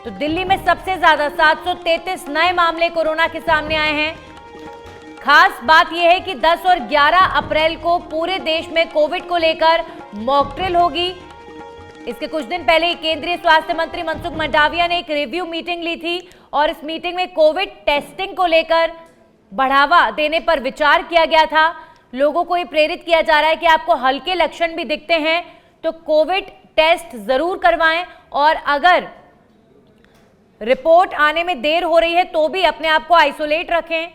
तो दिल्ली में सबसे ज्यादा 733 नए मामले कोरोना के सामने आए हैं। खास बात यह है कि 10 और 11 अप्रैल को पूरे देश में कोविड को लेकर मॉक ड्रिल होगी। इसके कुछ दिन पहले केंद्रीय स्वास्थ्य मंत्री मनसुख मंडाविया ने एक रिव्यू मीटिंग ली थी और इस मीटिंग में कोविड टेस्टिंग को लेकर बढ़ावा देने पर विचार किया गया था। लोगों को ये प्रेरित किया जा रहा है कि आपको हल्के लक्षण भी दिखते हैं तो कोविड टेस्ट जरूर करवाएं और अगर रिपोर्ट आने में देर हो रही है तो भी अपने आप को आइसोलेट रखें,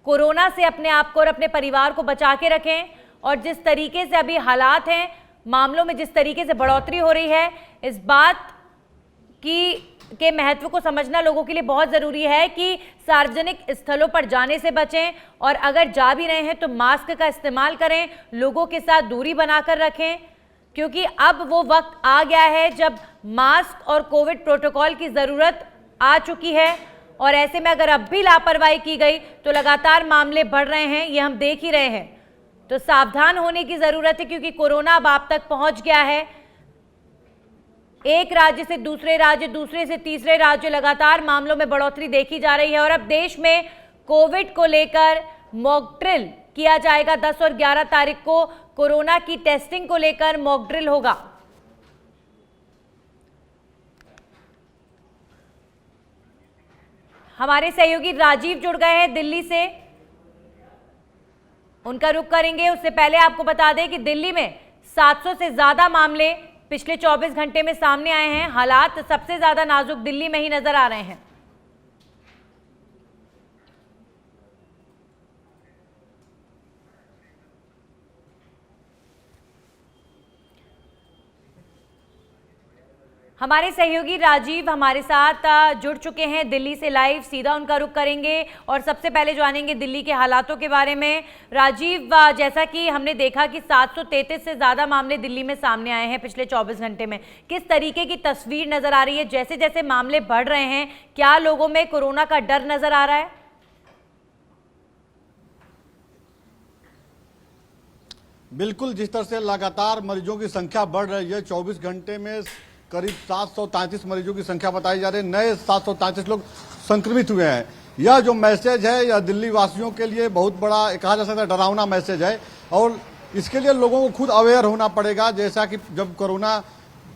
कोरोना से अपने आप को और अपने परिवार को बचा के रखें। और जिस तरीके से अभी हालात हैं, मामलों में जिस तरीके से बढ़ोतरी हो रही है, इस बात के महत्व को समझना लोगों के लिए बहुत जरूरी है कि सार्वजनिक स्थलों पर जाने से बचें और अगर जा भी रहे हैं तो मास्क का इस्तेमाल करें, लोगों के साथ दूरी बनाकर रखें, क्योंकि अब वो वक्त आ गया है जब मास्क और कोविड प्रोटोकॉल की जरूरत आ चुकी है। और ऐसे में अगर अब भी लापरवाही की गई तो लगातार मामले बढ़ रहे हैं, ये हम देख ही रहे हैं। तो सावधान होने की जरूरत है क्योंकि कोरोना अब आप तक पहुंच गया है। एक राज्य से दूसरे राज्य, दूसरे से तीसरे राज्य, लगातार मामलों में बढ़ोतरी देखी जा रही है और अब देश में कोविड को लेकर मॉक ड्रिल किया जाएगा। 10 और 11 तारीख को कोरोना की टेस्टिंग को लेकर मॉक ड्रिल होगा। हमारे सहयोगी राजीव जुड़ गए हैं दिल्ली से, उनका रुख करेंगे। उससे पहले आपको बता दें कि दिल्ली में 700 से ज्यादा मामले पिछले 24 घंटे में सामने आए हैं। हालात सबसे ज्यादा नाजुक दिल्ली में ही नजर आ रहे हैं। हमारे सहयोगी राजीव हमारे साथ जुड़ चुके हैं दिल्ली से लाइव, सीधा उनका रुख करेंगे और सबसे पहले जानेंगे दिल्ली के हालातों के बारे में। राजीव, जैसा कि हमने देखा कि 733 से ज़्यादा मामले दिल्ली में सामने आए हैं पिछले 24 घंटे में, किस तरीके की तस्वीर नज़र आ रही है? जैसे जैसे मामले बढ़ रहे हैं, क्या लोगों में कोरोना का डर नज़र आ रहा है? बिल्कुल, जिस तरह से लगातार मरीजों की संख्या बढ़ रही है, 24 घंटे में करीब 733 मरीजों की संख्या बताई जा रही है। नए 733 लोग संक्रमित हुए हैं। यह जो मैसेज है यह दिल्ली वासियों के लिए बहुत बड़ा, कहा जा सकता है, डरावना मैसेज है और इसके लिए लोगों को खुद अवेयर होना पड़ेगा। जैसा कि जब कोरोना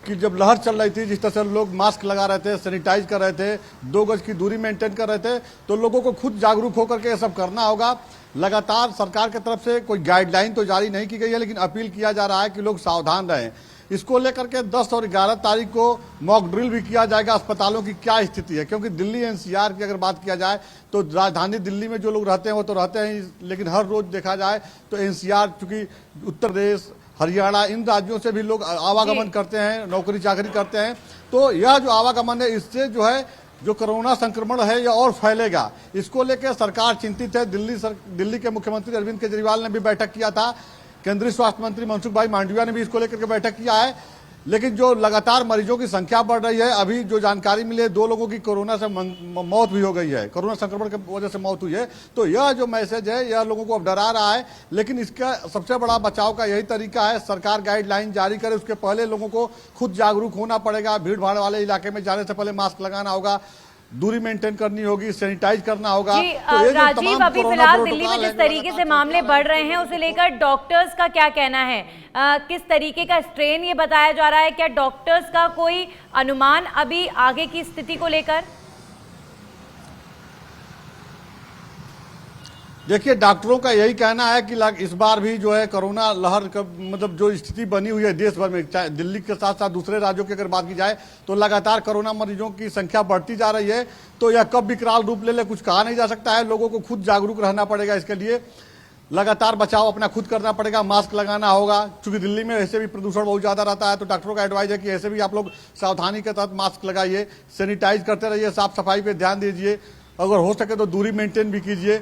की जब लहर चल रही थी, जिस तरह से लोग मास्क लगा रहे थे, सैनिटाइज कर रहे थे, 2 गज की दूरी मेंटेन कर रहे थे, तो लोगों को खुद जागरूक होकर के ये सब करना होगा। लगातार सरकार की तरफ से कोई गाइडलाइन तो जारी नहीं की गई है, लेकिन अपील किया जा रहा है कि लोग सावधान रहें। इसको लेकर के 10 और 11 तारीख को मॉक ड्रिल भी किया जाएगा। अस्पतालों की क्या स्थिति है, क्योंकि दिल्ली एनसीआर की अगर बात किया जाए तो राजधानी दिल्ली में जो लोग रहते हैं वो तो रहते हैं, लेकिन हर रोज देखा जाए तो एनसीआर, चूंकि उत्तर प्रदेश, हरियाणा, इन राज्यों से भी लोग आवागमन करते हैं, नौकरी चाकरी करते हैं, तो यह जो आवागमन है इससे जो है जो कोरोना संक्रमण है यह और फैलेगा। इसको लेकर सरकार चिंतित है। दिल्ली के मुख्यमंत्री अरविंद केजरीवाल ने भी बैठक किया था, केंद्रीय स्वास्थ्य मंत्री मनसुख भाई मांडविया ने भी इसको लेकर के बैठक किया है। लेकिन जो लगातार मरीजों की संख्या बढ़ रही है, अभी जो जानकारी मिली है 2 लोगों की कोरोना से मौत भी हो गई है, कोरोना संक्रमण की वजह से मौत हुई है। तो यह जो मैसेज है यह लोगों को अब डरा रहा है, लेकिन इसका सबसे बड़ा बचाव का यही तरीका है, सरकार गाइडलाइन जारी करे, उसके पहले लोगों को खुद जागरूक होना पड़ेगा। भीड़ भाड़ वाले इलाके में जाने से पहले मास्क लगाना होगा, दूरी मेंटेन करनी होगी, सैनिटाइज करना होगा। तो राजीव, अभी फिलहाल दिल्ली में जिस तरीके से मामले बढ़ रहे हैं उसे लेकर डॉक्टर्स का क्या कहना है? किस तरीके का स्ट्रेन ये बताया जा रहा है? क्या डॉक्टर्स का कोई अनुमान अभी आगे की स्थिति को लेकर? देखिए, डॉक्टरों का यही कहना है कि इस बार भी जो है कोरोना लहर का मतलब जो स्थिति बनी हुई है देश भर में, चाहे दिल्ली के साथ साथ दूसरे राज्यों की अगर बात की जाए तो लगातार कोरोना मरीजों की संख्या बढ़ती जा रही है। तो यह कब विकराल रूप ले कुछ कहा नहीं जा सकता है। लोगों को खुद जागरूक रहना पड़ेगा, इसके लिए लगातार बचाव अपना खुद करना पड़ेगा, मास्क लगाना होगा। चूंकि दिल्ली में ऐसे भी प्रदूषण बहुत ज्यादा रहता है, तो डॉक्टरों का एडवाइस है कि ऐसे भी आप लोग सावधानी के तहत मास्क लगाइए, सैनिटाइज करते रहिए, साफ सफाई पे ध्यान दीजिए, अगर हो सके तो दूरी मेंटेन भी कीजिए।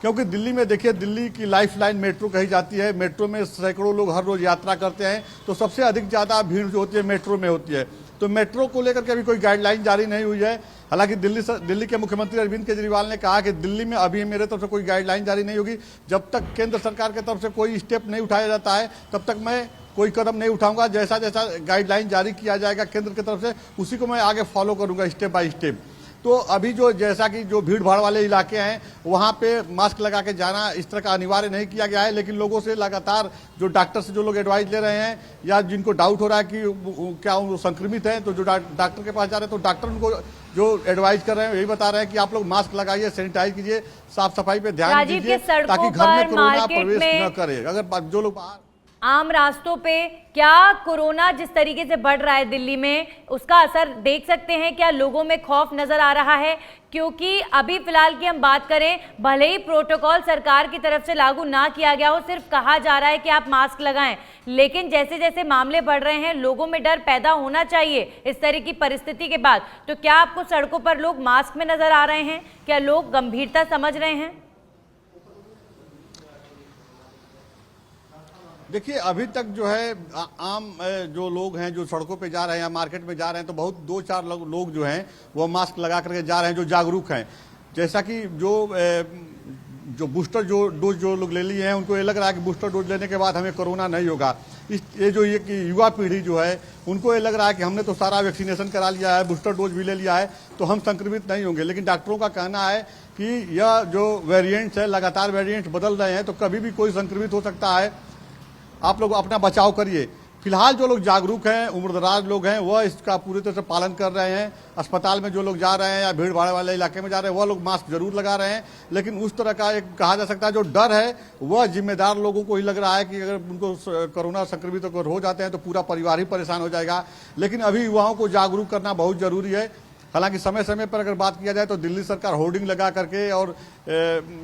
क्योंकि दिल्ली में देखिए, दिल्ली की लाइफ लाइन मेट्रो कही जाती है। मेट्रो में सैकड़ों लोग हर रोज यात्रा करते हैं, तो सबसे अधिक ज्यादा भीड़ जो होती है मेट्रो में होती है। तो मेट्रो को लेकर के अभी कोई गाइडलाइन जारी नहीं हुई है। हालांकि दिल्ली के मुख्यमंत्री अरविंद केजरीवाल ने कहा कि दिल्ली में अभी मेरे तरफ से कोई गाइडलाइन जारी नहीं होगी। जब तक केंद्र सरकार की तरफ से कोई स्टेप नहीं उठाया जाता है तब तक मैं कोई कदम नहीं उठाऊंगा। जैसा जैसा गाइडलाइन जारी किया जाएगा केंद्र की तरफ से, उसी को मैं आगे फॉलो करूंगा स्टेप बाय स्टेप। तो अभी जो जैसा कि जो भीड़ भाड़ वाले इलाके हैं वहां पे मास्क लगा के जाना इस तरह का अनिवार्य नहीं किया गया है, लेकिन लोगों से लगातार जो डॉक्टर से जो लोग एडवाइस ले रहे हैं या जिनको डाउट हो रहा है कि क्या वो संक्रमित है, तो जो डॉक्टर के पास जा रहे हैं तो डॉक्टर उनको जो एडवाइस कर रहे हैं यही बता रहे हैं कि आप लोग मास्क लगाइए, सैनिटाइज कीजिए, साफ सफाई पे ध्यान दीजिए ताकि घर में कोरोना प्रवेश न करे। अगर जो लोग बाहर आम रास्तों पे क्या कोरोना जिस तरीके से बढ़ रहा है दिल्ली में, उसका असर देख सकते हैं? क्या लोगों में खौफ नजर आ रहा है? क्योंकि अभी फिलहाल की हम बात करें, भले ही प्रोटोकॉल सरकार की तरफ से लागू ना किया गया हो, सिर्फ कहा जा रहा है कि आप मास्क लगाएं, लेकिन जैसे जैसे मामले बढ़ रहे हैं लोगों में डर पैदा होना चाहिए इस तरह की परिस्थिति के बाद। तो क्या आपको सड़कों पर लोग मास्क में नजर आ रहे हैं? क्या लोग गंभीरता समझ रहे हैं? देखिए, अभी तक जो है आम जो लोग हैं जो सड़कों पे जा रहे हैं या मार्केट में जा रहे हैं तो बहुत 2-4 लोग जो हैं वो मास्क लगा करके जा रहे हैं जो जागरूक हैं। जैसा कि जो बूस्टर जो डोज जो लोग ले लिए हैं उनको ये लग रहा है कि बूस्टर डोज लेने के बाद हमें कोरोना नहीं होगा। ये कि युवा पीढ़ी जो है उनको ये लग रहा है कि हमने तो सारा वैक्सीनेशन करा लिया है, बूस्टर डोज भी ले लिया है, तो हम संक्रमित नहीं होंगे। लेकिन डॉक्टरों का कहना है कि यह जो वेरिएंट्स है, लगातार वेरिएंट्स बदल रहे हैं, तो कभी भी कोई संक्रमित हो सकता है। आप लोग अपना बचाव करिए। फिलहाल जो लोग जागरूक हैं, उम्रदराज लोग हैं, वह इसका पूरी तरह से पालन कर रहे हैं। अस्पताल में जो लोग जा रहे हैं या भीड़ भाड़ वाले इलाके में जा रहे हैं वह लोग मास्क जरूर लगा रहे हैं। लेकिन उस तरह का एक कहा जा सकता है जो डर है वह जिम्मेदार लोगों को ही लग रहा है कि अगर उनको कोरोना संक्रमित अगर हो जाते हैं तो पूरा परिवार ही परेशान हो जाएगा। लेकिन अभी युवाओं को जागरूक करना बहुत जरूरी है। हालांकि समय समय पर अगर बात किया जाए तो दिल्ली सरकार होर्डिंग लगा करके और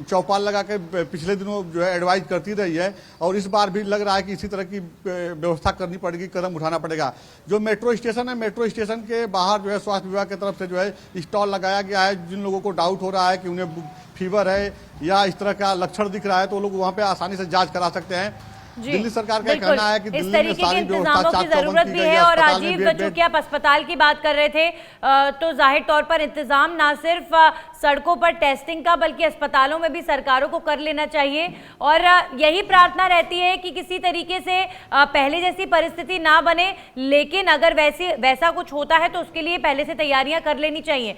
चौपाल लगा के पिछले दिनों जो है एडवाइज करती रही है, और इस बार भी लग रहा है कि इसी तरह की व्यवस्था करनी पड़ेगी, कदम उठाना पड़ेगा। जो मेट्रो स्टेशन है, मेट्रो स्टेशन के बाहर जो है स्वास्थ्य विभाग की तरफ से जो है स्टॉल लगाया गया है। जिन लोगों को डाउट हो रहा है कि उन्हें फीवर है या इस तरह का लक्षण दिख रहा है तो लोग वहाँ पे आसानी से जांच करा सकते हैं। दिल्ली सरकार का कहना है कि दिल्ली में सारी इंतजामों की जरूरत भी है। और राजीव, चूंकि आप अस्पताल की बात कर रहे थे तो जाहिर तौर पर इंतजाम ना सिर्फ सड़कों पर टेस्टिंग का बल्कि अस्पतालों में भी सरकारों को कर लेना चाहिए। और यही प्रार्थना रहती है कि किसी तरीके से पहले जैसी परिस्थिति ना बने, लेकिन अगर वैसा कुछ होता है तो उसके लिए पहले से तैयारियां कर लेनी चाहिए।